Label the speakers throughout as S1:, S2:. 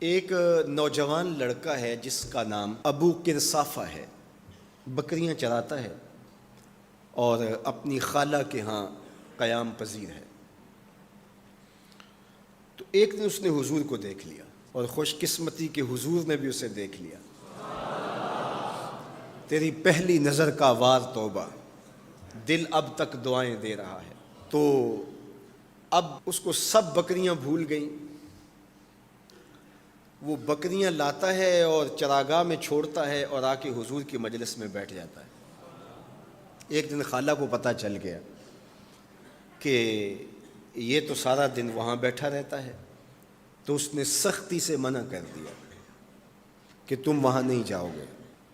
S1: ایک نوجوان لڑکا ہے جس کا نام ابو کرصافہ ہے، بکریاں چراتا ہے اور اپنی خالہ کے ہاں قیام پذیر ہے۔ تو ایک دن اس نے حضور کو دیکھ لیا اور خوش قسمتی کہ حضور نے بھی اسے دیکھ لیا۔ تیری پہلی نظر کا وار توبہ، دل اب تک دعائیں دے رہا ہے۔ تو اب اس کو سب بکریاں بھول گئیں، وہ بکریاں لاتا ہے اور چراگاہ میں چھوڑتا ہے اور آ کے حضور کی مجلس میں بیٹھ جاتا ہے۔ ایک دن خالہ کو پتہ چل گیا کہ یہ تو سارا دن وہاں بیٹھا رہتا ہے، تو اس نے سختی سے منع کر دیا کہ تم وہاں نہیں جاؤ گے۔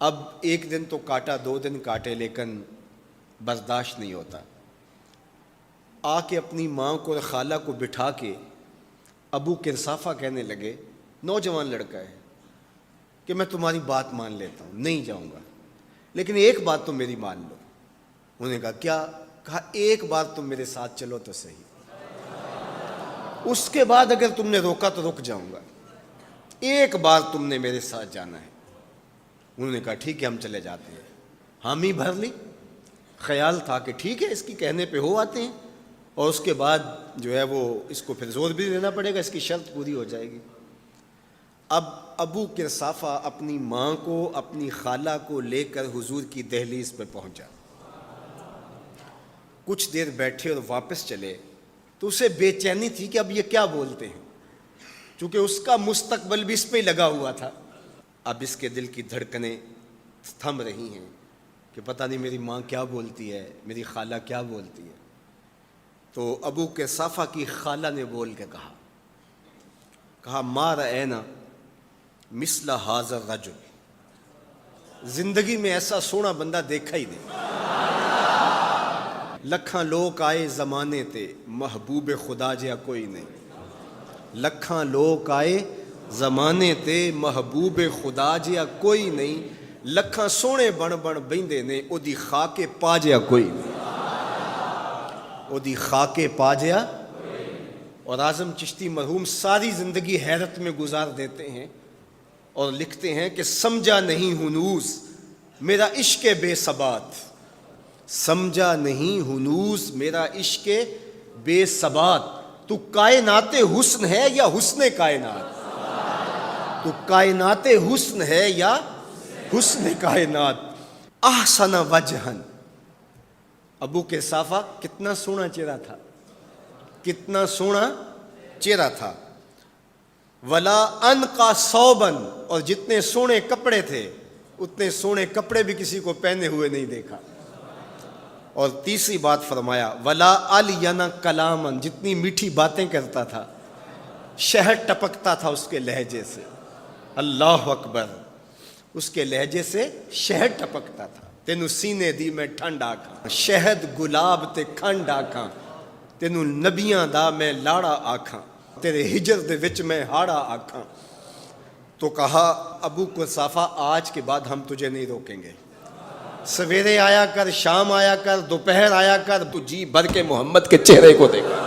S1: اب ایک دن تو کاٹا، 2 دن کاٹے، لیکن برداشت نہیں ہوتا۔ آ کے اپنی ماں کو اور خالہ کو بٹھا کے ابو کرصافہ کہنے لگے، نوجوان لڑکا ہے، کہ میں تمہاری بات مان لیتا ہوں، نہیں جاؤں گا، لیکن ایک بات تم میری مان لو۔ انہوں نے کہا کیا؟ کہا ایک بار تم میرے ساتھ چلو تو صحیح، اس کے بعد اگر تم نے روکا تو رک جاؤں گا، ایک بار تم نے میرے ساتھ جانا ہے۔ انہوں نے کہا ٹھیک ہے، ہم چلے جاتے ہیں۔ حامی بھر لی، خیال تھا کہ ٹھیک ہے اس کی کہنے پہ ہو آتے ہیں، اور اس کے بعد جو ہے وہ اس کو پھر زور بھی دینا پڑے گا، اس کی شرط پوری ہو جائے گی۔ اب ابو کرصافہ اپنی ماں کو، اپنی خالہ کو لے کر حضور کی دہلیز پہ پہنچا۔ کچھ دیر بیٹھے اور واپس چلے تو اسے بے چینی تھی کہ اب یہ کیا بولتے ہیں، چونکہ اس کا مستقبل بھی اس پہ لگا ہوا تھا۔ اب اس کے دل کی دھڑکنیں تھم رہی ہیں کہ پتہ نہیں میری ماں کیا بولتی ہے، میری خالہ کیا بولتی ہے۔ تو ابو کرصافہ کی خالہ نے بول کے کہا ما رأینا مثل ھذا الرجل، زندگی میں ایسا سونا بندہ دیکھا ہی نہیں۔ لکھاں لوگ آئے زمانے تے، محبوب خدا جہا کوئی نہیں۔ لکھاں لوگ آئے زمانے تے، محبوب خدا جہا کوئی نہیں۔ لکھاں سونے بن بن بہندے نے، او دی خاک پا جہا کوئی نہیں۔ او دی خاک پا جہا۔ اور اعظم چشتی مرحوم ساری زندگی حیرت میں گزار دیتے ہیں اور لکھتے ہیں کہ سمجھا نہیں ہنوز میرا عشق بے ثبات، سمجھا نہیں ہنوز میرا عشق بے ثبات، تو کائنات حسن ہے یا حسن کائنات، تو کائنات حسن ہے یا حسن کائنات۔ احسن وجہن، ابو کرصافہ کتنا سونا چہرہ تھا، کتنا سونا چہرہ تھا۔ ولا انقا ثوبن، اور جتنے سونے کپڑے تھے اتنے سونے کپڑے بھی کسی کو پہنے ہوئے نہیں دیکھا۔ اور تیسری بات فرمایا ولا الین کلامن، جتنی میٹھی باتیں کرتا تھا، شہد ٹپکتا تھا اس کے لہجے سے۔ اللہ اکبر، اس کے لہجے سے شہد ٹپکتا تھا۔ تینوں سینے دی میں ٹھنڈ آکھاں، شہد گلاب تے کھنڈ آکھاں، تینوں نبیاں دا میں لاڑا آکھاں، تیرے ہجر دے وچ میں ہاڑا آکھاں۔ تو کہا ابو کرصافہ آج کے بعد ہم تجھے نہیں روکیں گے، سویرے آیا کر، شام آیا کر، دوپہر آیا کر، تو جی بھر کے محمد کے چہرے کو دیکھا۔